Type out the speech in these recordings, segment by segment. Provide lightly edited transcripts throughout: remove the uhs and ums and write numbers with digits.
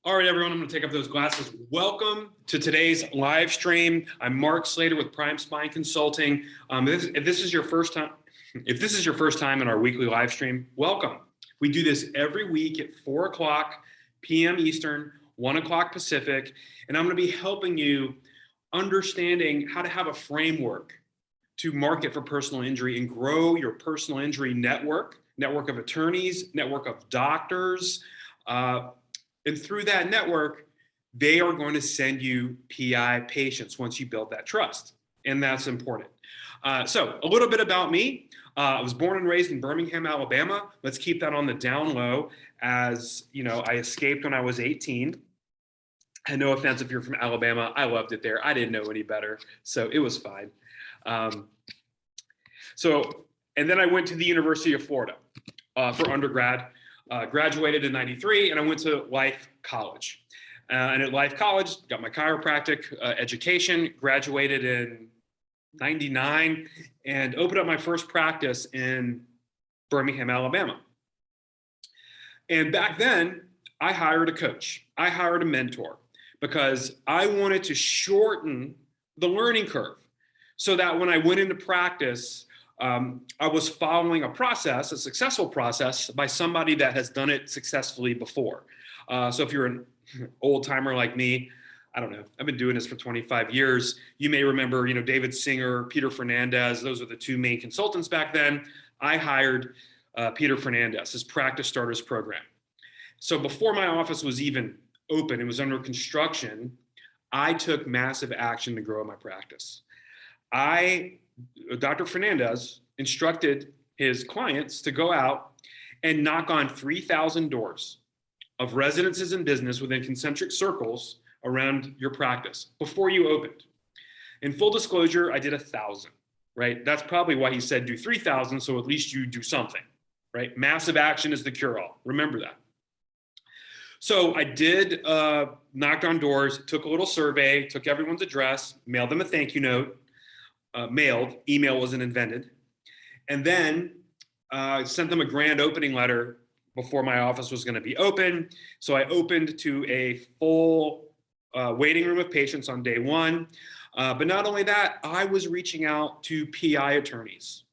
All right, everyone, I'm going to take up those glasses. Welcome to today's live stream. I'm Mark Slater with Prime Spine Consulting. If this is your first time in our weekly live stream, welcome. We do this every week at 4 o'clock p.m. Eastern, 1 o'clock Pacific, and I'm going to be helping you understanding how to have a framework to market for personal injury and grow your personal injury network of attorneys, network of doctors, and through that network, they are going to send you PI patients once you build that trust. And that's important. So a little bit about me. I was born and raised in Birmingham, Alabama. Let's keep that on the down low. As you know, I escaped when I was 18. And no offense if you're from Alabama, I loved it there. I didn't know any better, so it was fine. And then I went to the University of Florida for undergrad. Graduated in '93, and I went to Life College. And at Life College, got my chiropractic education, graduated in '99, and opened up my first practice in Birmingham, Alabama. And back then, I hired a coach. I hired a mentor because I wanted to shorten the learning curve so that when I went into practice, I was following a successful process by somebody that has done it successfully before. So if you're an old timer like me, I don't know, I've been doing this for 25 years. You may remember, David Singer, Peter Fernandez, those are the two main consultants back then. I hired Peter Fernandez, his Practice Starters program. So before my office was even open, it was under construction, I took massive action to grow my practice. Dr. Fernandez instructed his clients to go out and knock on 3,000 doors of residences and business within concentric circles around your practice before you opened. In full disclosure, I did 1,000, right? That's probably why he said do 3,000, so at least you do something, right? Massive action is the cure-all. Remember that. So I did, knocked on doors, took a little survey, took everyone's address, mailed them a thank you note, email wasn't invented, and then sent them a grand opening letter before my office was going to be open. So I opened to a full waiting room of patients on day one. But not only that, I was reaching out to PI attorneys.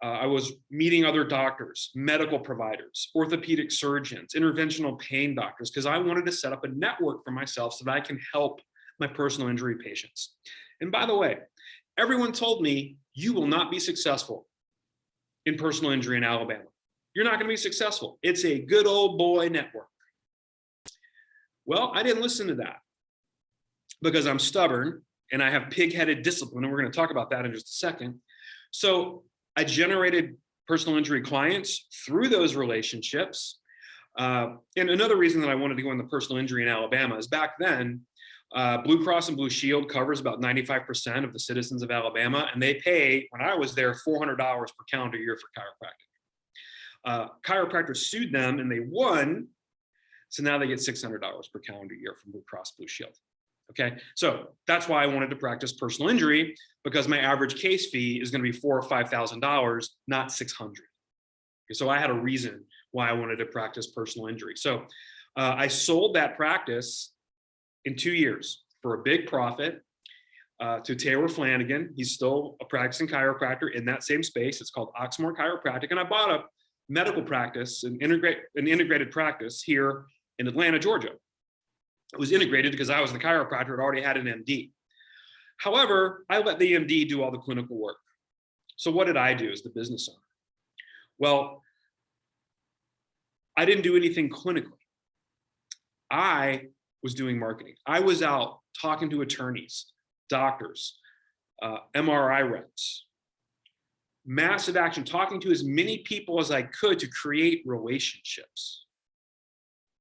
I was meeting other doctors, medical providers, orthopedic surgeons, interventional pain doctors, because I wanted to set up a network for myself so that I can help my personal injury patients. And by the way, everyone told me, you will not be successful in personal injury in Alabama. You're not going to be successful. It's a good old boy network. Well, I didn't listen to that because I'm stubborn and I have pig-headed discipline, and we're going to talk about that in just a second. So I generated personal injury clients through those relationships. And another reason that I wanted to go into personal injury in Alabama is back then, Blue Cross and Blue Shield covers about 95% of the citizens of Alabama, and they pay, when I was there, $400 per calendar year for chiropractic. Chiropractors sued them and they won, so now they get $600 per calendar year from Blue Cross Blue Shield. Okay, so that's why I wanted to practice personal injury, because my average case fee is going to be $4,000 or $5,000, not $600. Okay, so I had a reason why I wanted to practice personal injury. So I sold that practice in 2 years for a big profit to Taylor Flanagan. He's still a practicing chiropractor in that same space. It's called Oxmoor Chiropractic. And I bought a medical practice, an integrated practice here in Atlanta, Georgia. It was integrated because I was the chiropractor, had already had an MD. However, I let the MD do all the clinical work. So what did I do as the business owner? Well, I didn't do anything clinically. I was doing marketing. I was out talking to attorneys, doctors, MRI reps, massive action, talking to as many people as I could to create relationships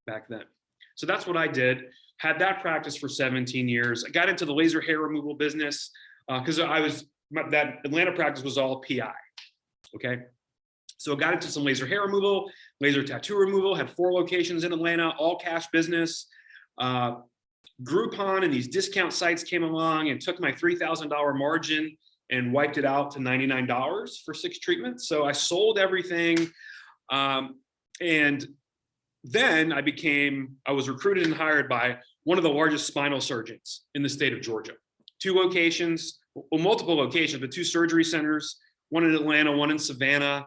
back then. So that's what I did. Had that practice for 17 years. I got into the laser hair removal business because that Atlanta practice was all PI. Okay. So I got into some laser hair removal, laser tattoo removal, had 4 locations in Atlanta, all cash business. Groupon and these discount sites came along and took my $3,000 margin and wiped it out to $99 for 6 treatments. So I sold everything. And Then I was recruited and hired by one of the largest spinal surgeons in the state of Georgia. 2 locations, well, multiple locations, but 2 surgery centers, one in Atlanta, one in Savannah.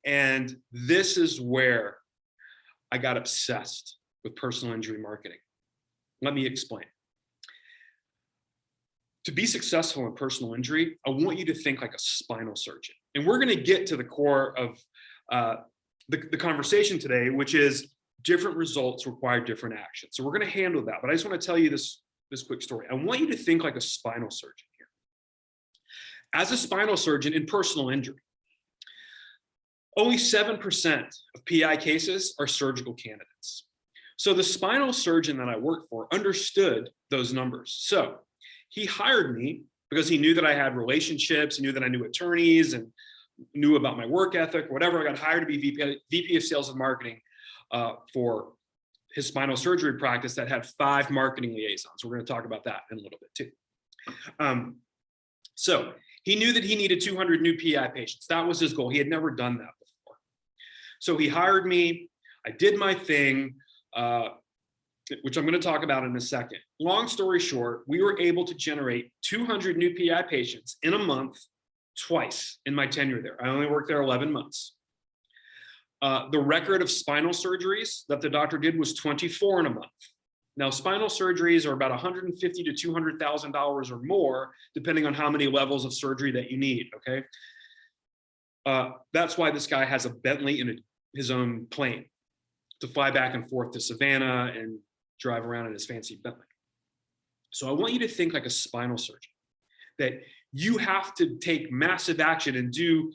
And this is where I got obsessed with personal injury marketing. Let me explain. To be successful in personal injury, I want you to think like a spinal surgeon. And we're going to get to the core of the conversation today, which is different results require different actions. So we're going to handle that. But I just want to tell you this quick story. I want you to think like a spinal surgeon here. As a spinal surgeon in personal injury, only 7% of PI cases are surgical candidates. So the spinal surgeon that I worked for understood those numbers. So he hired me because he knew that I had relationships, he knew that I knew attorneys and knew about my work ethic, whatever. I got hired to be VP of Sales and Marketing for his spinal surgery practice that had 5 marketing liaisons. We're going to talk about that in a little bit too. So he knew that he needed 200 new PI patients. That was his goal. He had never done that before. So he hired me. I did my thing, which I'm going to talk about in a second. Long story short, we were able to generate 200 new PI patients in a month twice in my tenure there. I only worked there 11 months. The record of spinal surgeries that the doctor did was 24 in a month. Now, spinal surgeries are about $150,000 to $200,000 or more, depending on how many levels of surgery that you need, okay? That's why this guy has a Bentley in his own plane to fly back and forth to Savannah and drive around in his fancy Bentley. So I want you to think like a spinal surgeon, that you have to take massive action and do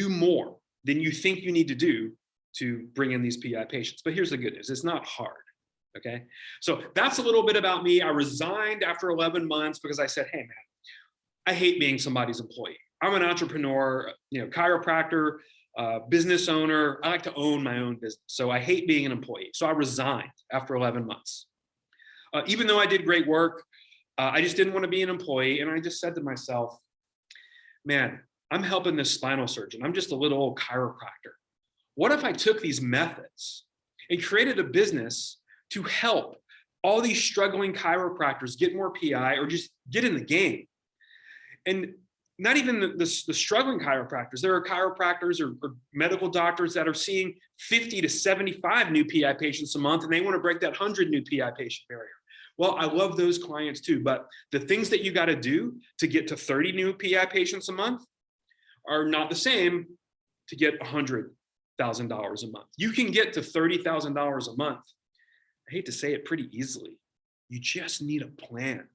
more than you think you need to do to bring in these PI patients. But here's the good news, it's not hard, okay? So that's a little bit about me. I resigned after 11 months because I said, hey man, I hate being somebody's employee. I'm an entrepreneur, chiropractor, business owner. I like to own my own business. So I hate being an employee. So I resigned after 11 months. Even though I did great work, I just didn't want to be an employee. And I just said to myself, man, I'm helping this spinal surgeon. I'm just a little old chiropractor. What if I took these methods and created a business to help all these struggling chiropractors get more PI or just get in the game? And not even the struggling chiropractors. There are chiropractors or medical doctors that are seeing 50 to 75 new PI patients a month, and they want to break that 100 new PI patient barrier. Well, I love those clients too, but the things that you got to do to get to 30 new PI patients a month are not the same to get $100,000 a month. You can get to $30,000 a month. I hate to say it, pretty easily. You just need a plan.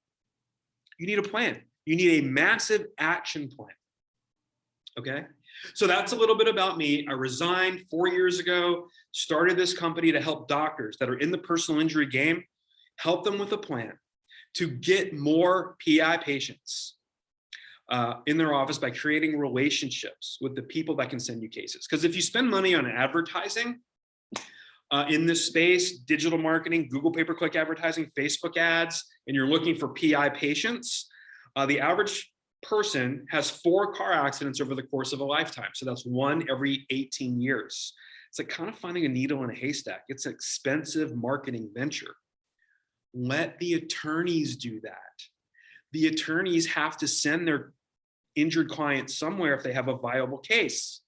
You need a plan. You need a massive action plan. Okay? So that's a little bit about me. I resigned 4 years ago, started this company to help doctors that are in the personal injury game, help them with a plan to get more PI patients in their office by creating relationships with the people that can send you cases. Because if you spend money on advertising in this space, digital marketing, Google pay-per-click advertising, Facebook ads, and you're looking for PI patients, the average person has 4 car accidents over the course of a lifetime. So that's 1 every 18 years. It's like kind of finding a needle in a haystack. It's an expensive marketing venture. Let the attorneys do that. The attorneys have to send their injured clients somewhere if they have a viable case.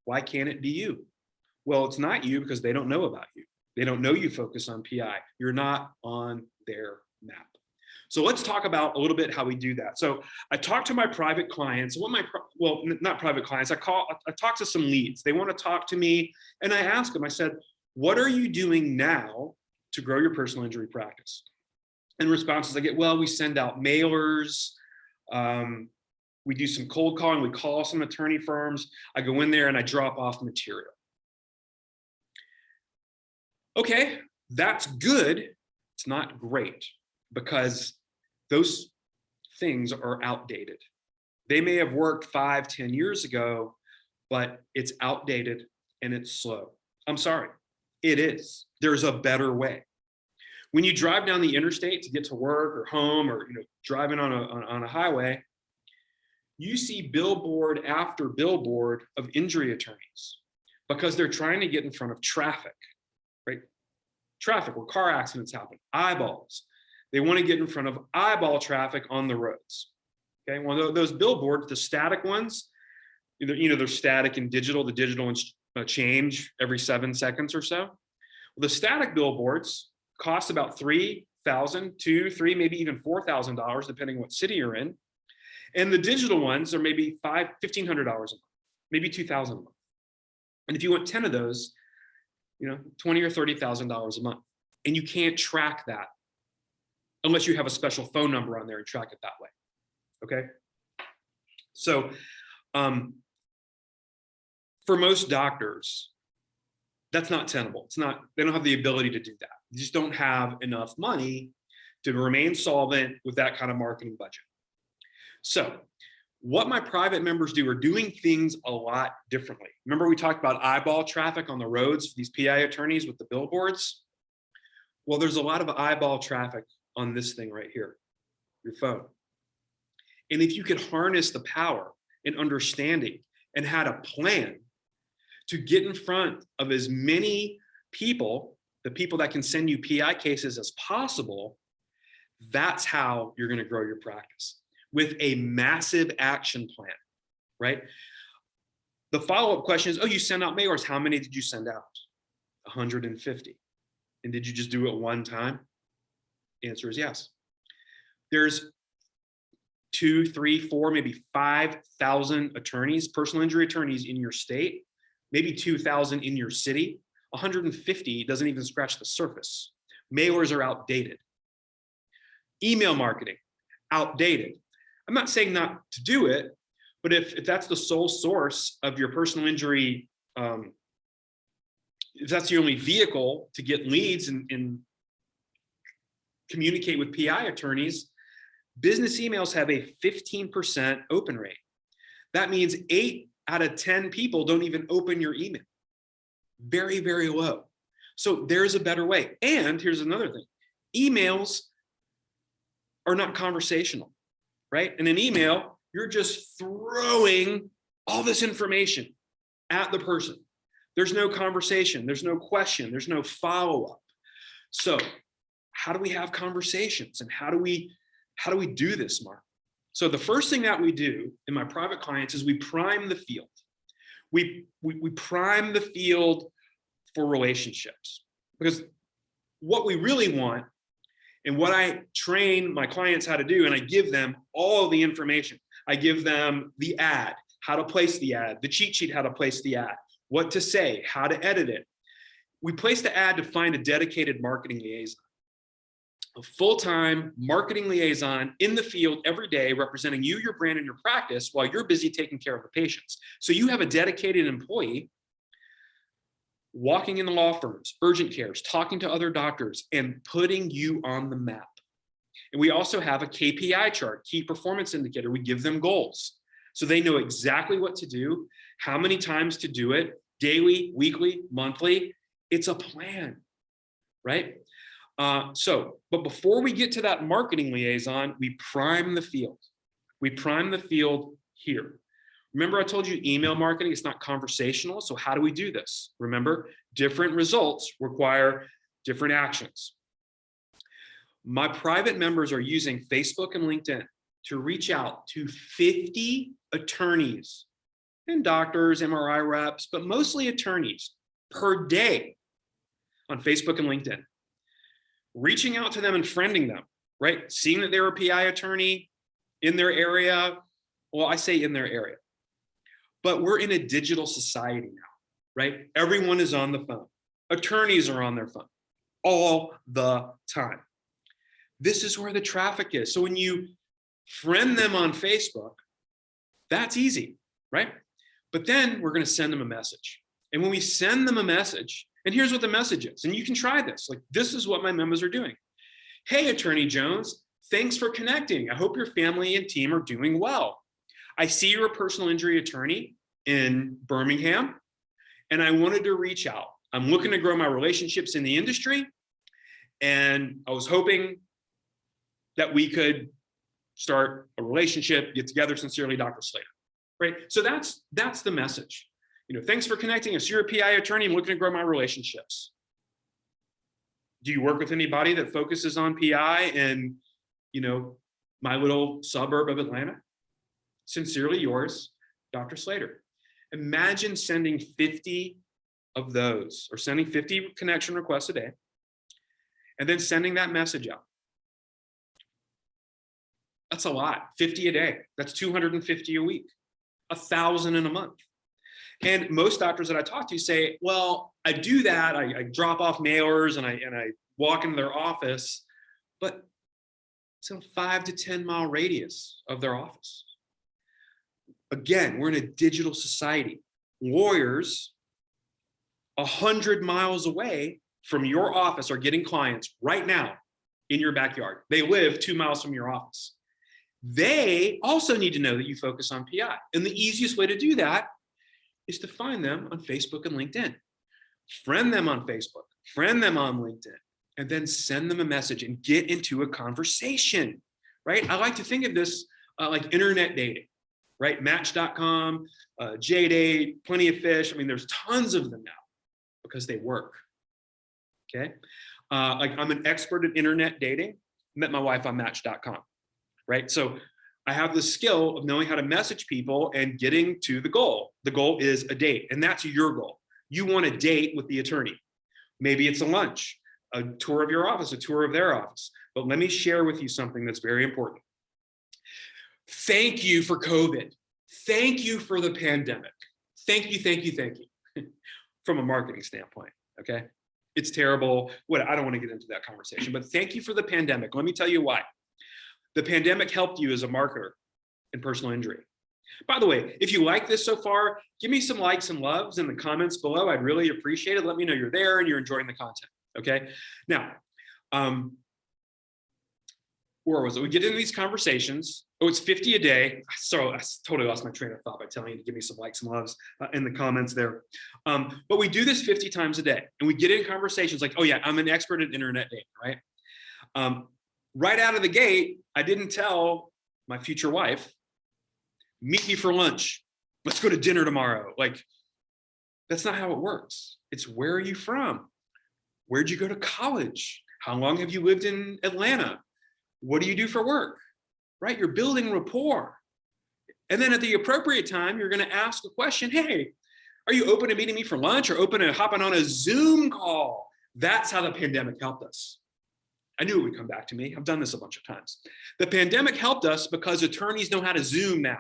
Why can't it be you? Well, it's not you because they don't know about you. They don't know you focus on PI. You're not on their map. So let's talk about a little bit how we do that. So I talk to my private clients. Not private clients. I talk to some leads. They want to talk to me, and I ask them. I said, "What are you doing now to grow your personal injury practice?" And responses I get, well, we send out mailers. We do some cold calling. We call some attorney firms. I go in there and I drop off material. Okay, that's good. It's not great because those things are outdated. They may have worked 5, 10 years ago, but it's outdated and it's slow. I'm sorry, it is. There's a better way. When you drive down the interstate to get to work or home or driving on a highway, you see billboard after billboard of injury attorneys because they're trying to get in front of traffic, right? Traffic, where car accidents happen, eyeballs. They want to get in front of eyeball traffic on the roads. Okay, well, those billboards, the static ones, they're static and digital. The digital ones change every 7 seconds or so. Well, the static billboards cost about $3,000, $2,000, maybe even $4,000, depending what city you're in. And the digital ones are maybe $1,500 a month, maybe $2,000 a month. And if you want 10 of those, $20,000 or $30,000 a month. And you can't track that unless you have a special phone number on there and track it that way. Okay. So for most doctors, that's not tenable. They don't have the ability to do that. They just don't have enough money to remain solvent with that kind of marketing budget. So what my private members do are doing things a lot differently. Remember we talked about eyeball traffic on the roads, these PI attorneys with the billboards? Well, there's a lot of eyeball traffic on this thing right here, your phone. And if you could harness the power and understanding and had a plan to get in front of as many people, the people that can send you PI cases as possible, that's how you're going to grow your practice, with a massive action plan, right? The follow-up question is, oh, you send out mailers. How many did you send out? 150. And did you just do it one time? The answer is yes. There's 2, 3, 4, maybe 5,000 attorneys, personal injury attorneys in your state, maybe 2,000 in your city. 150 doesn't even scratch the surface. Mailers are outdated. Email marketing, outdated. I'm not saying not to do it, but if that's the sole source of your personal injury, if that's the only vehicle to get leads and communicate with PI attorneys, business emails have a 15% open rate. That means 8 out of 10 people don't even open your email. Very, very low. So there's a better way. And here's another thing. Emails are not conversational, right? In an email, you're just throwing all this information at the person. There's no conversation, there's no question, there's no follow-up. So how do we have conversations, and how do we do this, Mark? So the first thing that we do in my private clients is we prime the field. We prime the field for relationships, because what we really want, and what I train my clients how to do, and I give them all the information. I give them the ad, how to place the ad, the cheat sheet, how to place the ad, what to say, how to edit it. We place the ad to find a dedicated marketing liaison, a full-time marketing liaison in the field every day, representing you, your brand, and your practice while you're busy taking care of the patients. So you have a dedicated employee walking in the law firms, urgent cares, talking to other doctors, and putting you on the map. And we also have a KPI chart, key performance indicator. We give them goals, so they know exactly what to do, how many times to do it, daily, weekly, monthly. It's a plan, right? But before we get to that marketing liaison, we prime the field. We prime the field here. Remember, I told you email marketing is not conversational. So how do we do this? Remember, different results require different actions. My private members are using Facebook and LinkedIn to reach out to 50 attorneys and doctors, MRI reps, but mostly attorneys per day on Facebook and LinkedIn. Reaching out to them and friending them, right? Seeing that they're a PI attorney in their area. Well, I say in their area. But we're in a digital society now, right? Everyone is on the phone. Attorneys are on their phone all the time. This is where the traffic is. So when you friend them on Facebook, that's easy, right? But then we're going to send them a message. And when we send them a message, and here's what the message is, and you can try this. Like, this is what my members are doing. Hey, Attorney Jones, thanks for connecting. I hope your family and team are doing well. I see you're a personal injury attorney in Birmingham, and I wanted to reach out. I'm looking to grow my relationships in the industry, and I was hoping that we could start a relationship, get together. Sincerely, Dr. Slater. Right? So that's the message. Thanks for connecting us. You're a PI attorney. I'm looking to grow my relationships. Do you work with anybody that focuses on PI in, my little suburb of Atlanta? Sincerely yours, Dr. Slater. Imagine sending 50 of those, or sending 50 connection requests a day, and then sending that message out. That's a lot. 50 a day. That's 250 a week, 1,000 in a month. And most doctors that I talk to say, well, I do that. I drop off mailers and I walk into their office, but it's a 5 to 10 mile radius of their office. Again, we're in a digital society. Lawyers 100 miles away from your office are getting clients right now in your backyard. They live 2 miles from your office. They also need to know that you focus on PI. And the easiest way to do that is to find them on Facebook and LinkedIn. Friend them on Facebook, friend them on LinkedIn, and then send them a message and get into a conversation, right? I like to think of this like internet dating, right? Match.com, JDate, Plenty of Fish. I mean, there's tons of them now because they work, okay? Like I'm an expert at internet dating, met my wife on Match.com, right? So I have the skill of knowing how to message people and getting to the goal. The goal is a date, and that's your goal. You want a date with the attorney. Maybe it's a lunch, a tour of your office, a tour of their office. But let me share with you something that's very important. Thank you for COVID. Thank you for the pandemic. Thank you, thank you, thank you. From a marketing standpoint, okay? It's terrible. I don't want to get into that conversation, but thank you for the pandemic. Let me tell you why. The pandemic helped you as a marketer in personal injury. By the way, if you like this so far, give me some likes and loves in the comments below. I'd really appreciate it. Let me know you're there and you're enjoying the content, okay? Now, where was it? We get into these conversations. Oh, it's 50 a day. So I totally lost my train of thought by telling you to give me some likes and loves in the comments there. But we do this 50 times a day, and we get in conversations like, oh yeah, I'm an expert at internet dating, right? Right out of the gate, I didn't tell my future wife, meet me for lunch. Let's go to dinner tomorrow. Like, that's not how it works. It's where are you from? Where'd you go to college? How long have you lived in Atlanta? What do you do for work? Right? You're building rapport. And then at the appropriate time, you're going to ask a question. Hey, are you open to meeting me for lunch or open to hopping on a Zoom call? That's how the pandemic helped us. I knew it would come back to me. I've done this a bunch of times. The pandemic helped us because attorneys know how to Zoom now.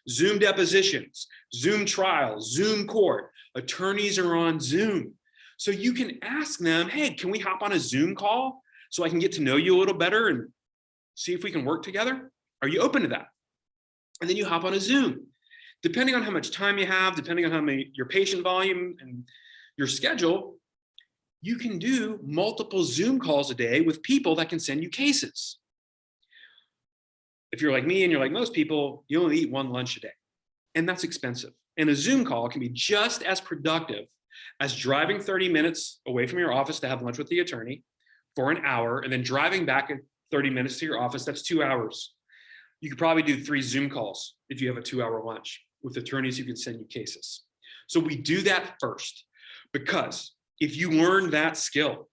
Zoom depositions, Zoom trials, Zoom court. Attorneys are on Zoom. So you can ask them, hey, can we hop on a Zoom call so I can get to know you a little better and see if we can work together? Are you open to that? And then you hop on a Zoom. Depending on how much time you have, depending on how many, your patient volume and your schedule, you can do multiple Zoom calls a day with people that can send you cases. If you're like me and you're like most people, you only eat one lunch a day, and that's expensive. And a Zoom call can be just as productive as driving 30 minutes away from your office to have lunch with the attorney for an hour, and then driving back in 30 minutes to your office. That's 2 hours. You could probably do 3 Zoom calls if you have a 2-hour lunch with attorneys who can send you cases. So we do that first, because if you learn that skill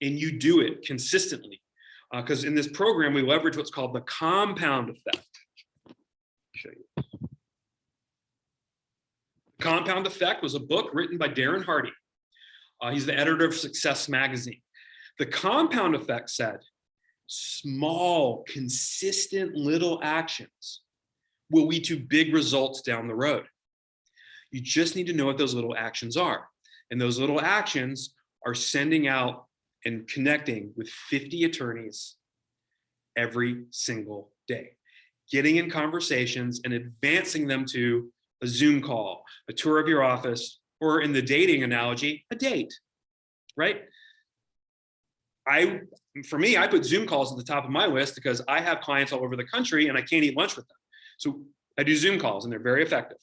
and you do it consistently, because in this program, we leverage what's called the compound effect. I'll show you. Compound Effect was a book written by Darren Hardy. He's the editor of Success Magazine. The compound effect said, small, consistent little actions will lead to big results down the road. You just need to know what those little actions are. And those little actions are sending out and connecting with 50 attorneys every single day, getting in conversations and advancing them to a Zoom call, a tour of your office, or in the dating analogy, a date, right? For me, I put Zoom calls at the top of my list because I have clients all over the country and I can't eat lunch with them. So I do Zoom calls and they're very effective.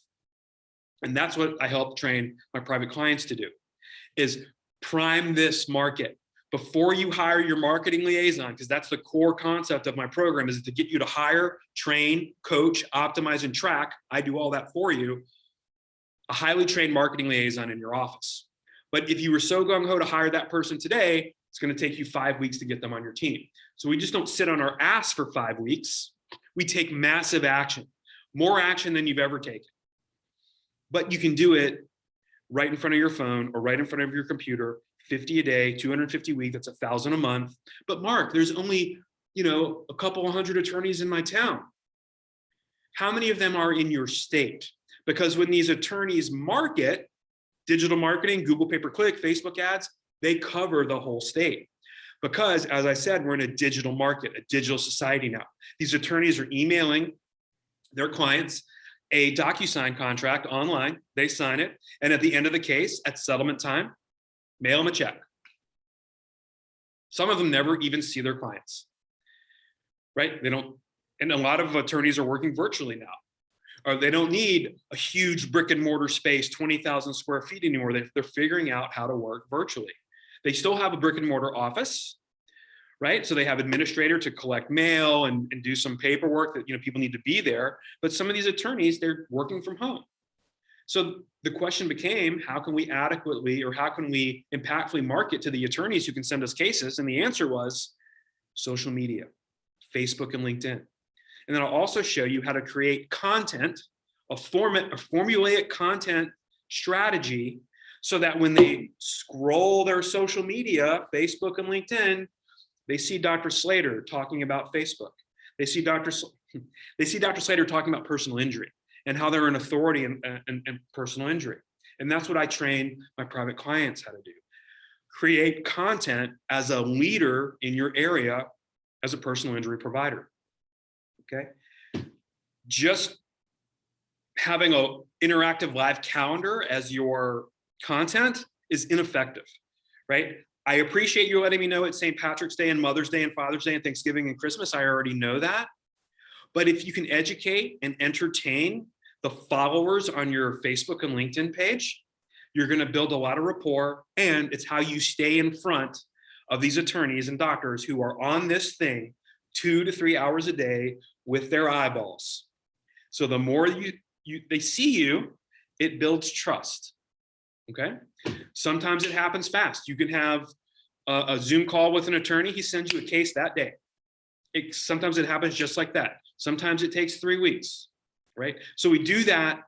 And that's what I help train my private clients to do, is prime this market. Before you hire your marketing liaison, because that's the core concept of my program, is to get you to hire, train, coach, optimize, and track. I do all that for you. a highly trained marketing liaison in your office. But if you were so gung-ho to hire that person today, it's going to take you 5 weeks to get them on your team. So we just don't sit on our ass for 5 weeks. We take massive action, more action than you've ever taken. But you can do it right in front of your phone or right in front of your computer, 50 a day, 250 a week, that's 1,000 a month. But Mark, there's only, a couple hundred attorneys in my town. How many of them are in your state? Because when these attorneys market, digital marketing, Google pay-per-click, Facebook ads, they cover the whole state. Because as I said, we're in a digital market, a digital society now. These attorneys are emailing their clients a DocuSign contract online, they sign it, and at the end of the case, at settlement time, mail them a check. Some of them never even see their clients, right? They don't, and a lot of attorneys are working virtually now. Or they don't need a huge brick and mortar space, 20,000 square feet anymore. They're figuring out how to work virtually. They still have a brick and mortar office, right? So they have administrator to collect mail and do some paperwork that people need to be there. But some of these attorneys, they're working from home. So the question became, how can we adequately or how can we impactfully market to the attorneys who can send us cases? And the answer was social media, Facebook and LinkedIn. And then I'll also show you how to create content, a formulaic content strategy, so that when they scroll their social media, Facebook and LinkedIn, they see Dr. Slater talking about Facebook. They see Dr. Slater talking about personal injury and how they're an authority in personal injury. And that's what I train my private clients how to do. Create content as a leader in your area as a personal injury provider. Okay. Just having an interactive live calendar as your content is ineffective, right? I appreciate you letting me know it's St. Patrick's Day and Mother's Day and Father's Day and Thanksgiving and Christmas. I already know that. But if you can educate and entertain the followers on your Facebook and LinkedIn page, you're going to build a lot of rapport, and it's how you stay in front of these attorneys and doctors who are on this thing 2 to 3 hours a day with their eyeballs. So the more they see you, it builds trust. Okay. Sometimes it happens fast. You can have a Zoom call with an attorney. He sends you a case that day. Sometimes it happens just like that. Sometimes it takes 3 weeks, right? So we do that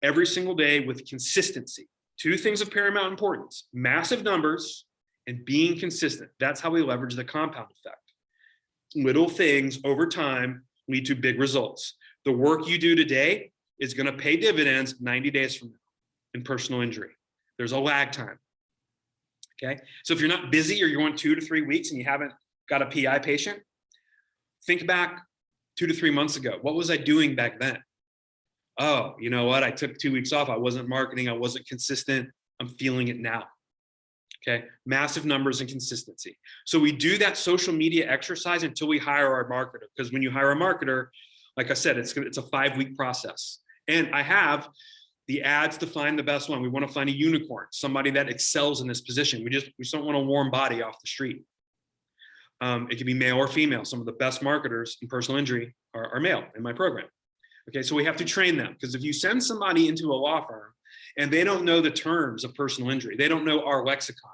every single day with consistency. 2 things of paramount importance: massive numbers and being consistent. That's how we leverage the compound effect. Little things over time lead to big results. The work you do today is going to pay dividends 90 days from now in personal injury. There's a lag time. Okay. So if you're not busy or you want 2 to 3 weeks and you haven't got a PI patient, think back 2 to 3 months ago. What was I doing back then? Oh, you know what? I took 2 weeks off. I wasn't marketing. I wasn't consistent. I'm feeling it now. Okay. Massive numbers and consistency. So we do that social media exercise until we hire our marketer. Because when you hire a marketer, like I said, it's a 5-week process. And I have the ads to find the best one. We want to find a unicorn, somebody that excels in this position. We just don't want a warm body off the street. It can be male or female. Some of the best marketers in personal injury are male in my program. Okay, so we have to train them, because if you send somebody into a law firm and they don't know the terms of personal injury, they don't know our lexicon,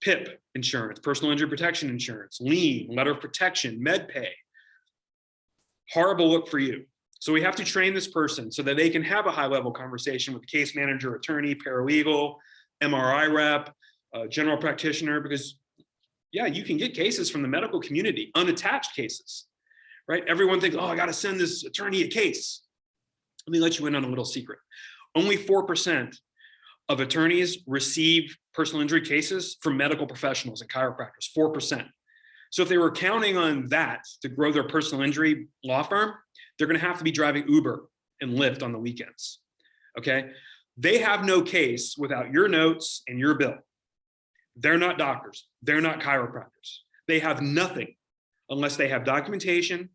PIP insurance, personal injury protection insurance, lien, letter of protection, med pay, horrible look for you. So we have to train this person so that they can have a high-level conversation with the case manager, attorney, paralegal, MRI rep, general practitioner, because yeah, you can get cases from the medical community, unattached cases, right? Everyone thinks, oh, I got to send this attorney a case. Let me let you in on a little secret. Only 4% of attorneys receive personal injury cases from medical professionals and chiropractors, 4%. So if they were counting on that to grow their personal injury law firm, they're going to have to be driving Uber and Lyft on the weekends. Okay. They have no case without your notes and your bill. They're not doctors. They're not chiropractors. They have nothing unless they have documentation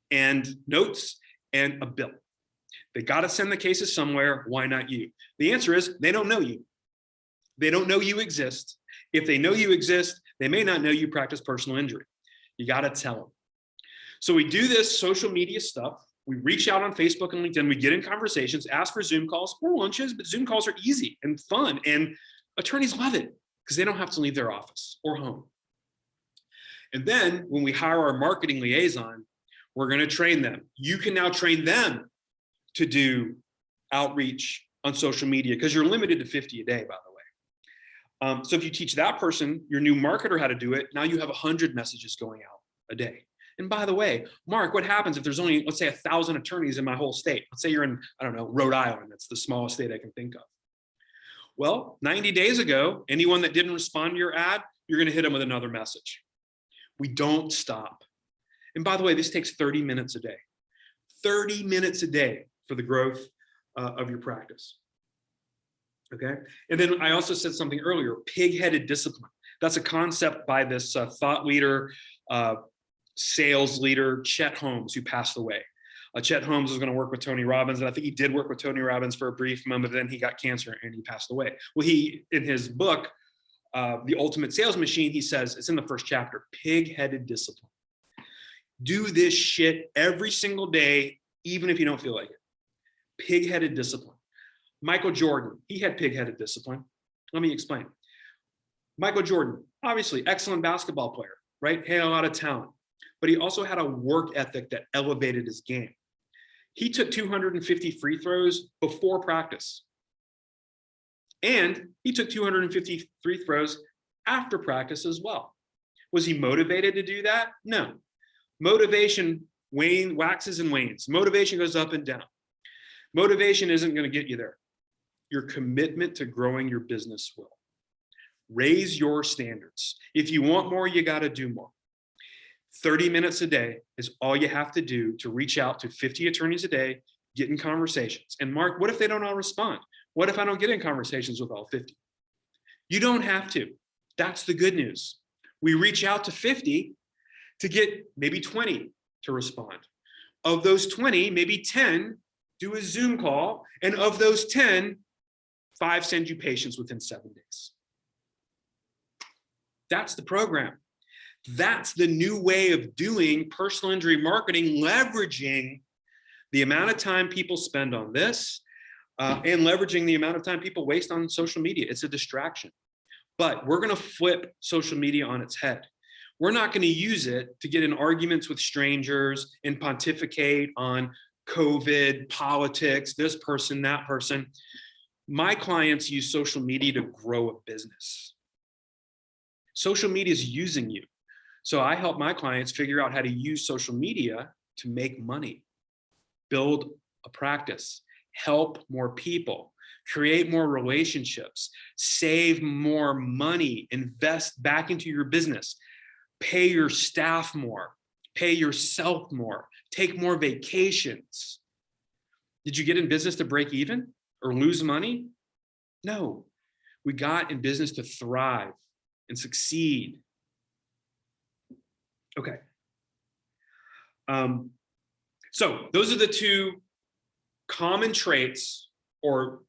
and notes and a bill. They got to send the cases somewhere. Why not you? The answer is they don't know you. They don't know you exist. If they know you exist, they may not know you practice personal injury. You got to tell them. So we do this social media stuff. We reach out on Facebook and LinkedIn, we get in conversations, ask for Zoom calls or lunches, but Zoom calls are easy and fun, and attorneys love it because they don't have to leave their office or home. And then when we hire our marketing liaison, we're going to train them. You can now train them to do outreach on social media because you're limited to 50 a day, by the way. So if you teach that person, your new marketer, how to do it, now you have 100 messages going out a day. And by the way, Mark, what happens if there's only, let's say, 1,000 attorneys in my whole state? Let's say you're in, I don't know, Rhode Island. That's the smallest state I can think of. Well, 90 days ago, anyone that didn't respond to your ad, you're going to hit them with another message. We don't stop. And by the way, this takes 30 minutes a day. 30 minutes a day for the growth of your practice. Okay. And then I also said something earlier, pig-headed discipline. That's a concept by this thought leader, sales leader, Chet Holmes, who passed away. Chet Holmes was going to work with Tony Robbins, and I think he did work with Tony Robbins for a brief moment, then he got cancer and he passed away. Well, he, in his book, The Ultimate Sales Machine, he says, it's in the first chapter, pig-headed discipline. Do this shit every single day, even if you don't feel like it. Pig-headed discipline. Michael Jordan, he had pig-headed discipline. Let me explain. Michael Jordan, obviously excellent basketball player, right? He had a lot of talent, but he also had a work ethic that elevated his game. He took 250 free throws before practice. And he took 250 free throws after practice as well. Was he motivated to do that? No. Motivation waxes and wanes. Motivation goes up and down. Motivation isn't going to get you there. Your commitment to growing your business will. Raise your standards. If you want more, you got to do more. 30 minutes a day is all you have to do to reach out to 50 attorneys a day, get in conversations. And Mark, what if they don't all respond? What if I don't get in conversations with all 50? You don't have to. That's the good news. We reach out to 50 to get maybe 20 to respond. Of those 20, maybe 10 do a Zoom call. And of those 10, 5 send you patients within 7 days. That's the program. That's the new way of doing personal injury marketing, leveraging the amount of time people spend on this and leveraging the amount of time people waste on social media. It's a distraction. But we're going to flip social media on its head. We're not going to use it to get in arguments with strangers and pontificate on COVID, politics, this person, that person. My clients use social media to grow a business. Social media is using you. So I help my clients figure out how to use social media to make money, build a practice, help more people, create more relationships, save more money, invest back into your business, pay your staff more, pay yourself more, take more vacations. Did you get in business to break even or lose money? No, we got in business to thrive and succeed. Okay. So those are the two common traits or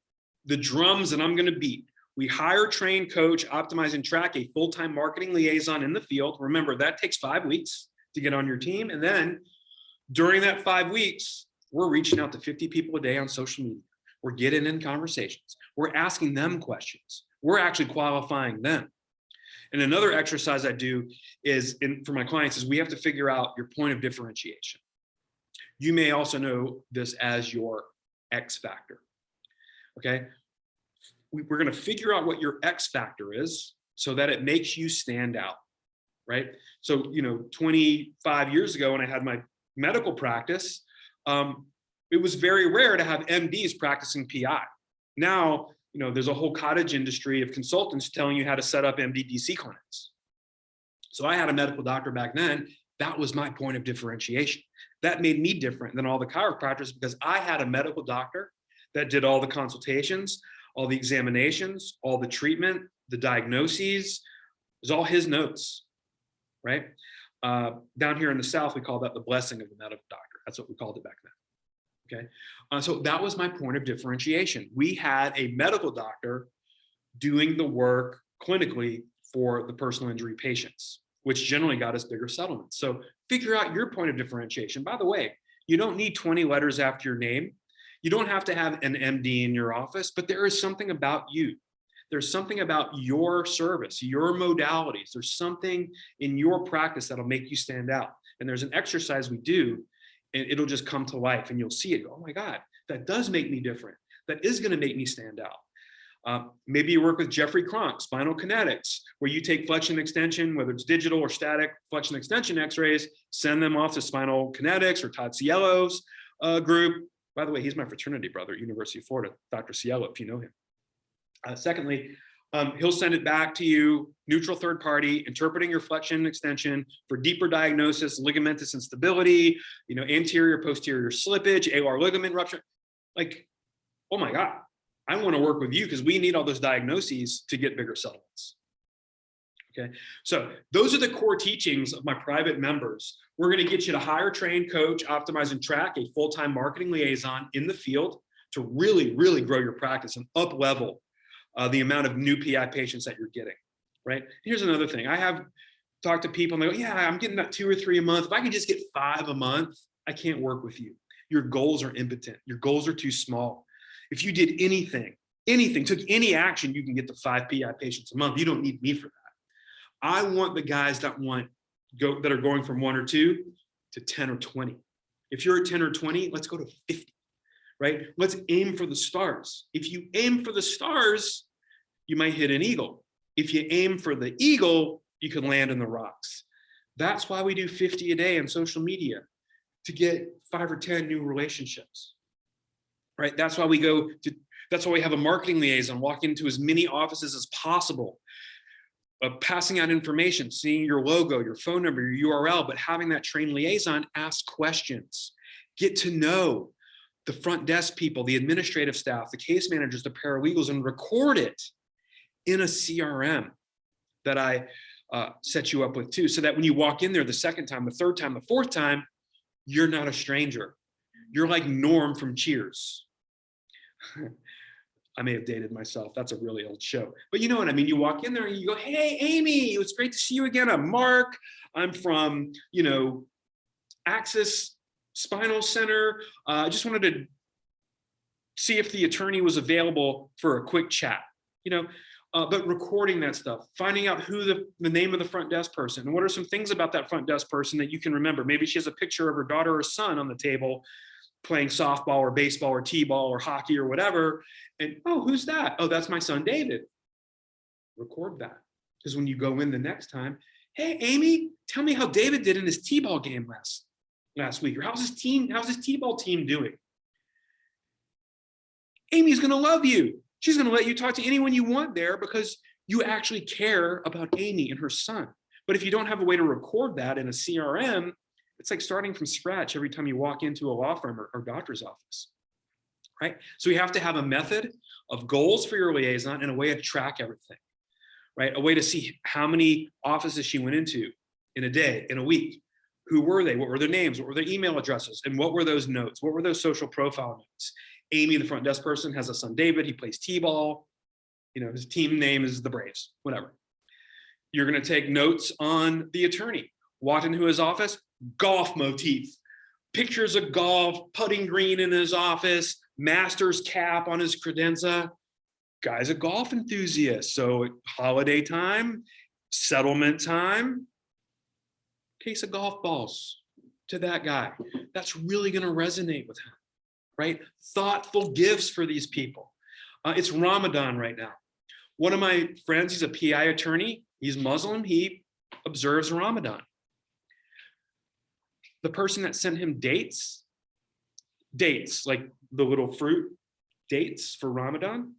the drums that I'm going to beat. We hire, train, coach, optimize, and track a full-time marketing liaison in the field. Remember, that takes 5 weeks to get on your team. And then during that 5 weeks, we're reaching out to 50 people a day on social media. We're getting in conversations. We're asking them questions. We're actually qualifying them. And another exercise I do is for my clients is we have to figure out your point of differentiation. You may also know this as your X factor. Okay. We're going to figure out what your X factor is so that it makes you stand out. Right. So, 25 years ago when I had my medical practice, it was very rare to have MDs practicing PI. Now, there's a whole cottage industry of consultants telling you how to set up MDDC clinics. So I had a medical doctor back then. That was my point of differentiation. That made me different than all the chiropractors because I had a medical doctor that did all the consultations, all the examinations, all the treatment, the diagnoses. It was all his notes, right? Down here in the South, we call that the blessing of the medical doctor. That's what we called it back then. Okay, so that was my point of differentiation. We had a medical doctor doing the work clinically for the personal injury patients, which generally got us bigger settlements. So figure out your point of differentiation. By the way, You don't need 20 letters after your name. You don't have to have an MD in your office, but there is something about you. There's something about your service, your modalities. There's something in your practice that'll make you stand out. And there's an exercise we do, and it'll just come to life, and you'll see it. Go, oh my God, that does make me different. That is going to make me stand out. Maybe you work with Jeffrey Cronk, Spinal Kinetics, where you take flexion extension, whether it's digital or static flexion extension x-rays, send them off to Spinal Kinetics or Todd Ciello's group. By the way, he's my fraternity brother at University of Florida, Dr. Ciello, if you know him. Secondly, he'll send it back to you, neutral third party, interpreting your flexion extension for deeper diagnosis, ligamentous instability, anterior, posterior slippage, alar ligament rupture. Like, oh my God, I want to work with you because we need all those diagnoses to get bigger settlements. Okay, so those are the core teachings of my private members. We're going to get you to hire, train, coach, optimize, and track a full-time marketing liaison in the field to really, really grow your practice and up-level the amount of new PI patients that you're getting, right? Here's another thing. I have talked to people and they go, yeah, I'm getting that 2 or 3 a month. If I could just get 5 a month, I can't work with you. Your goals are impotent. Your goals are too small. If you did anything, took any action, you can get to 5 PI patients a month. You don't need me for that. I want the guys that are going from 1 or 2 to 10 or 20. If you're at 10 or 20, let's go to 50, right? Let's aim for the stars. If you aim for the stars, you might hit an eagle. If you aim for the eagle, you can land in the rocks. That's why we do 50 a day on social media, to get 5 or 10 new relationships, right? That's why we have a marketing liaison, walk into as many offices as possible, passing out information, seeing your logo, your phone number, your URL, but having that trained liaison ask questions, get to know the front desk people, the administrative staff, the case managers, the paralegals, and record it in a CRM that I set you up with too, so that when you walk in there the second time, the third time, the fourth time, you're not a stranger. You're like Norm from Cheers. I may have dated myself. That's a really old show. But you know what I mean? You walk in there and you go, hey, Amy, it was great to see you again. I'm Mark. I'm from, Axis Spinal Center. I just wanted to see if the attorney was available for a quick chat, but recording that stuff, finding out who the name of the front desk person, and what are some things about that front desk person that you can remember. Maybe she has a picture of her daughter or son on the table playing softball or baseball or t-ball or hockey or whatever. And, oh, who's that? Oh, that's my son, David. Record that. Because when you go in the next time, hey, Amy, tell me how David did in his t-ball game last week. Or how's his t-ball team doing? Amy's going to love you. She's going to let you talk to anyone you want there because you actually care about Amy and her son. But if you don't have a way to record that in a CRM, it's like starting from scratch every time you walk into a law firm or doctor's office, right? So you have to have a method of goals for your liaison and a way to track everything, right? A way to see how many offices she went into in a day, in a week. Who were they? What were their names? What were their email addresses? And what were those notes? What were those social profile notes? Amy, the front desk person, has a son, David. He plays t-ball. His team name is the Braves, whatever. You're going to take notes on the attorney. Walked into his office, golf motif, pictures of golf, putting green in his office, master's cap on his credenza. Guy's a golf enthusiast. So holiday time, settlement time, case of golf balls to that guy. That's really going to resonate with him, right? Thoughtful gifts for these people. It's Ramadan right now. One of my friends, he's a PI attorney. He's Muslim. He observes Ramadan. The person that sent him dates, like the little fruit dates for Ramadan,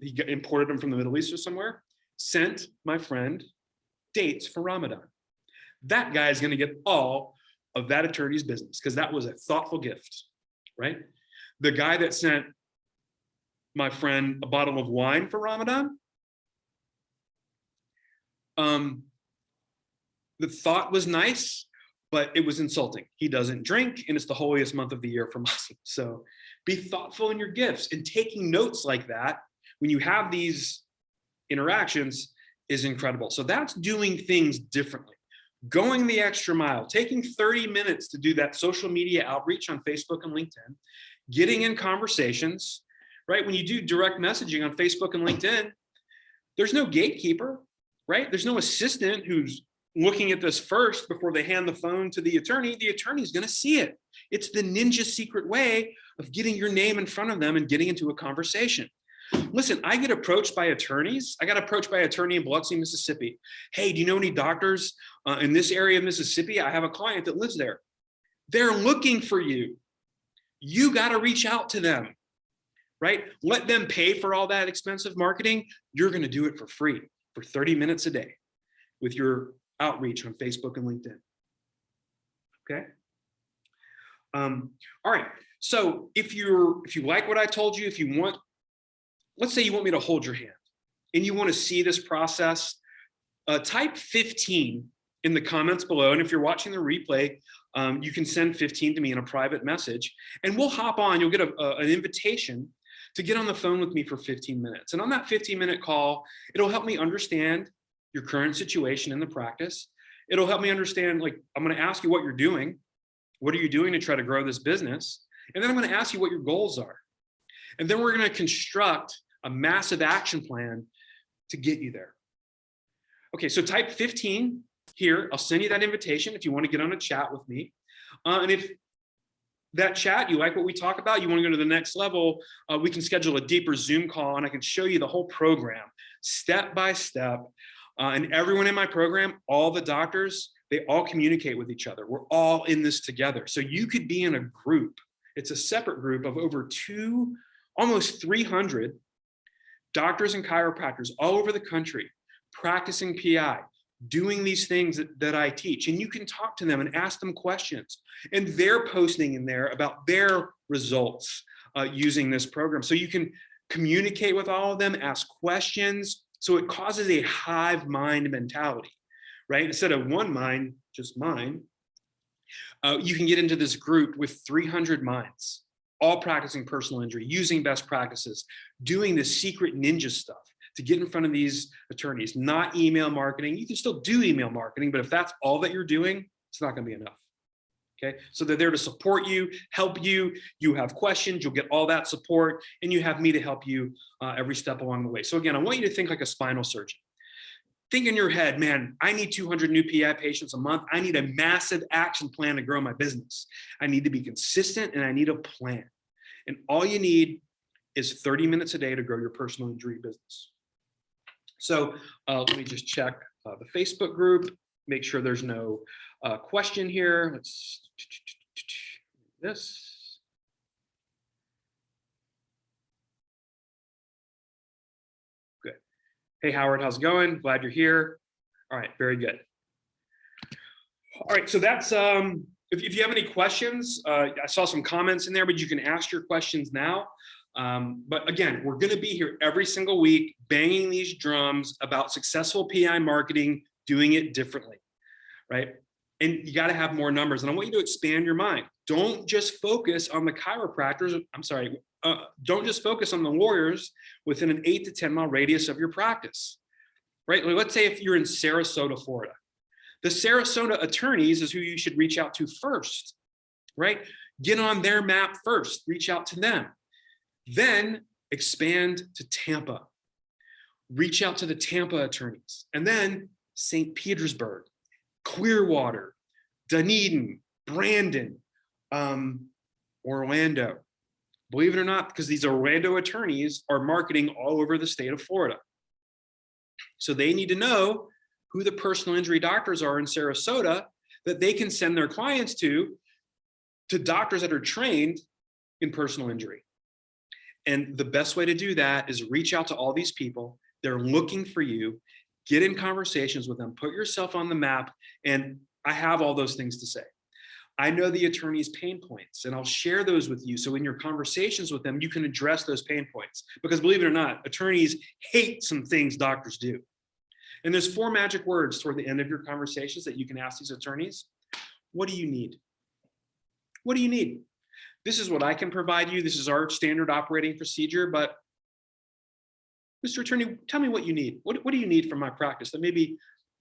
he imported them from the Middle East or somewhere, sent my friend dates for Ramadan. That guy is going to get all of that attorney's business because that was a thoughtful gift, right? The guy that sent my friend a bottle of wine for Ramadan, the thought was nice, but it was insulting. He doesn't drink, and it's the holiest month of the year for Muslims. So be thoughtful in your gifts, and taking notes like that when you have these interactions is incredible. So that's doing things differently. going the extra mile, taking 30 minutes to do that social media outreach on Facebook and LinkedIn, getting in conversations, right? When you do direct messaging on Facebook and LinkedIn, there's no gatekeeper, right? There's no assistant who's looking at this first before they hand the phone to the attorney. The attorney is going to see it. It's the ninja secret way of getting your name in front of them and getting into a conversation. Listen, I get approached by attorneys. I got approached by an attorney in Biloxi, Mississippi. Hey, do you know any doctors in this area of Mississippi? I have a client that lives there. They're looking for you. You got to reach out to them, right? Let them pay for all that expensive marketing. You're going to do it for free for 30 minutes a day with your outreach on Facebook and LinkedIn. Okay. All right. So if you like what I told you, if you want, let's say you want me to hold your hand and you want to see this process, type 15 in the comments below. And if you're watching the replay, you can send 15 to me in a private message and we'll hop on. You'll get an invitation to get on the phone with me for 15 minutes. And on that 15-minute call, it'll help me understand your current situation in the practice. It'll help me understand, like, I'm going to ask you what you're doing. What are you doing to try to grow this business? And then I'm going to ask you what your goals are. And then we're going to construct a massive action plan to get you there. Okay, so type 15 here. I'll send you that invitation if you want to get on a chat with me. And if that chat, you like what we talk about, you want to go to the next level, we can schedule a deeper Zoom call and I can show you the whole program step by step. And everyone in my program, all the doctors, they all communicate with each other. We're all in this together. So you could be in a group. It's a separate group of over almost 300 doctors and chiropractors all over the country practicing PI, doing these things that I teach. And you can talk to them and ask them questions. And they're posting in there about their results using this program. So you can communicate with all of them, ask questions. So it causes a hive mind mentality, right? Instead of one mind, just mine, you can get into this group with 300 minds, all practicing personal injury, using best practices, doing the secret ninja stuff to get in front of these attorneys, not email marketing. You can still do email marketing, but if that's all that you're doing, it's not going to be enough. Okay, so they're there to support you, help you. You have questions, you'll get all that support, and you have me to help you every step along the way. So again, I want you to think like a spinal surgeon. Think in your head, man, I need 200 new PI patients a month. I need a massive action plan to grow my business. I need to be consistent and I need a plan. And all you need is 30 minutes a day to grow your personal injury business. So let me just check the Facebook group, make sure there's no question here. Let's this. Good. Hey, Howard, how's it going? Glad you're here. All right, very good. All right, so that's, if you have any questions, I saw some comments in there, but you can ask your questions now. But again, we're going to be here every single week, banging these drums about successful PI marketing, doing it differently, right? And you got to have more numbers. And I want you to expand your mind. Don't just focus on the chiropractors. I'm sorry. Don't just focus on the lawyers within an 8 to 10 mile radius of your practice, right? Like, let's say if you're in Sarasota, Florida, the Sarasota attorneys is who you should reach out to first, right? Get on their map first, reach out to them. Then expand to Tampa, reach out to the Tampa attorneys, and then St. Petersburg, Clearwater, Dunedin, Brandon, Orlando. Believe it or not, because these Orlando attorneys are marketing all over the state of Florida. So they need to know who the personal injury doctors are in Sarasota that they can send their clients to doctors that are trained in personal injury. And the best way to do that is reach out to all these people. They're looking for you. Get in conversations with them. Put yourself on the map. And I have all those things to say. I know the attorney's pain points, and I'll share those with you. So in your conversations with them, you can address those pain points. Because believe it or not, attorneys hate some things doctors do. And there's 4 magic words toward the end of your conversations that you can ask these attorneys. What do you need? What do you need? This is what I can provide you. This is our standard operating procedure, but Mr. Attorney, tell me what you need. What do you need from my practice that may be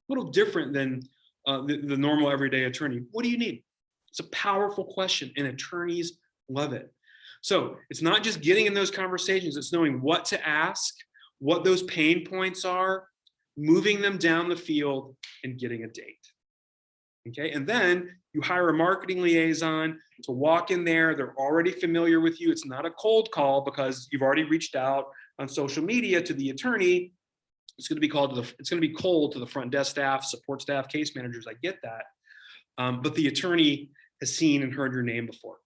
a little different than the normal everyday attorney. What do you need? It's a powerful question, and attorneys love it. So it's not just getting in those conversations, it's knowing what to ask, what those pain points are, moving them down the field, and getting a date. Okay, and then you hire a marketing liaison to walk in there. They're already familiar with you. It's not a cold call because you've already reached out on social media to the attorney. It's going to be cold to the front desk staff, support staff, case managers. I get that, but the attorney has seen and heard your name before.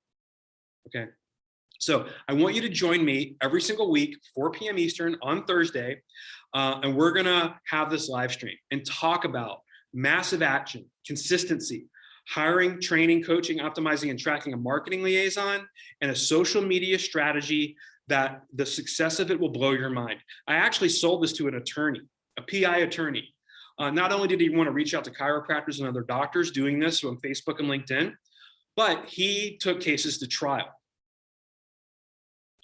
Okay, so I want you to join me every single week, 4 p.m. Eastern on Thursday, and we're gonna have this live stream and talk about massive action, consistency, hiring, training, coaching, optimizing, and tracking a marketing liaison, and a social media strategy that the success of it will blow your mind. I actually sold this to an attorney, a PI attorney. Not only did he want to reach out to chiropractors and other doctors doing this on Facebook and LinkedIn, but he took cases to trial.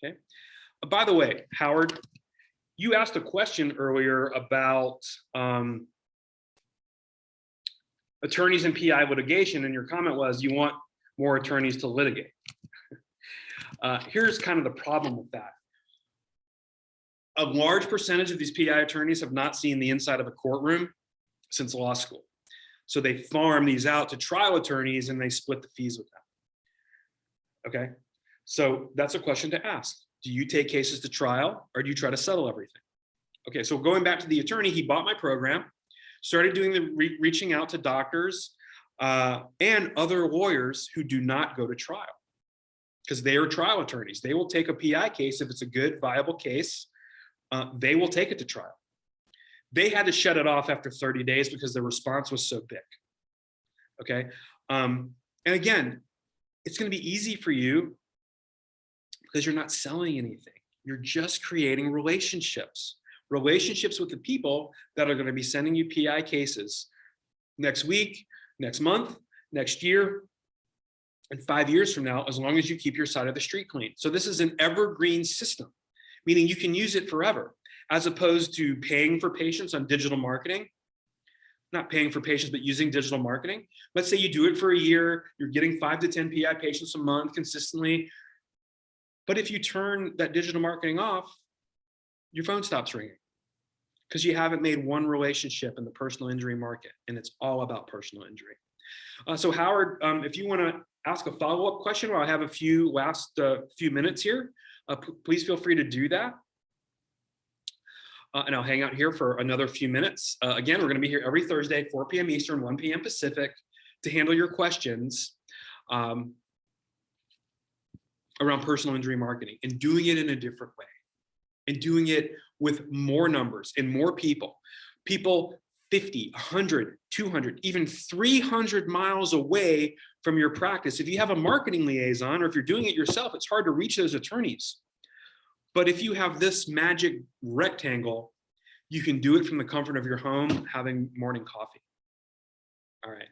Okay. By the way, Howard, you asked a question earlier about attorneys in PI litigation, and your comment was you want more attorneys to litigate. Here's kind of the problem with that. A large percentage of these PI attorneys have not seen the inside of a courtroom since law school. So they farm these out to trial attorneys and they split the fees with them. Okay, so that's a question to ask. Do you take cases to trial or do you try to settle everything? Okay, so going back to the attorney, he bought my program, started doing the reaching out to doctors and other lawyers who do not go to trial because they are trial attorneys. They will take a PI case if it's a good, viable case. They will take it to trial. They had to shut it off after 30 days because the response was so big. Okay, and again, it's going to be easy for you because you're not selling anything. You're just creating relationships with the people that are going to be sending you PI cases next week, next month, next year, and 5 years from now, as long as you keep your side of the street clean. So this is an evergreen system, meaning you can use it forever, as opposed to paying for patients on digital marketing. Not paying for patients, but using digital marketing. Let's say you do it for a year, you're getting 5 to 10 PI patients a month consistently. But if you turn that digital marketing off, your phone stops ringing because you haven't made one relationship in the personal injury market, and it's all about personal injury. So Howard, if you want to ask a follow-up question, while I have a few minutes here, please feel free to do that. And I'll hang out here for another few minutes. Again, we're going to be here every Thursday, 4 p.m. Eastern, 1 p.m. Pacific, to handle your questions around personal injury marketing and doing it in a different way and doing it with more numbers and more people. People 50, 100, 200, even 300 miles away from your practice. If you have a marketing liaison or if you're doing it yourself, it's hard to reach those attorneys. But if you have this magic rectangle, you can do it from the comfort of your home, having morning coffee. All right.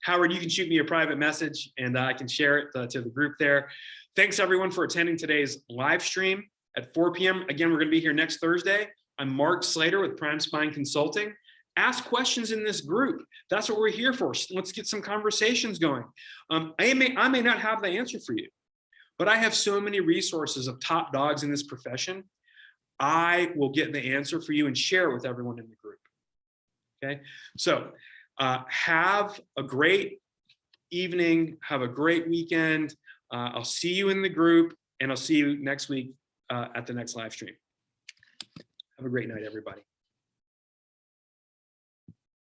Howard, you can shoot me a private message and I can share it to the group there. Thanks everyone for attending today's live stream at 4 p.m. Again, we're going to be here next Thursday. I'm Mark Slater with Prime Spine Consulting. Ask questions in this group. That's what we're here for. Let's get some conversations going. I may not have the answer for you, but I have so many resources of top dogs in this profession. I will get the answer for you and share it with everyone in the group. Okay, so have a great evening. Have a great weekend. I'll see you in the group, and I'll see you next week at the next live stream. Have a great night, everybody.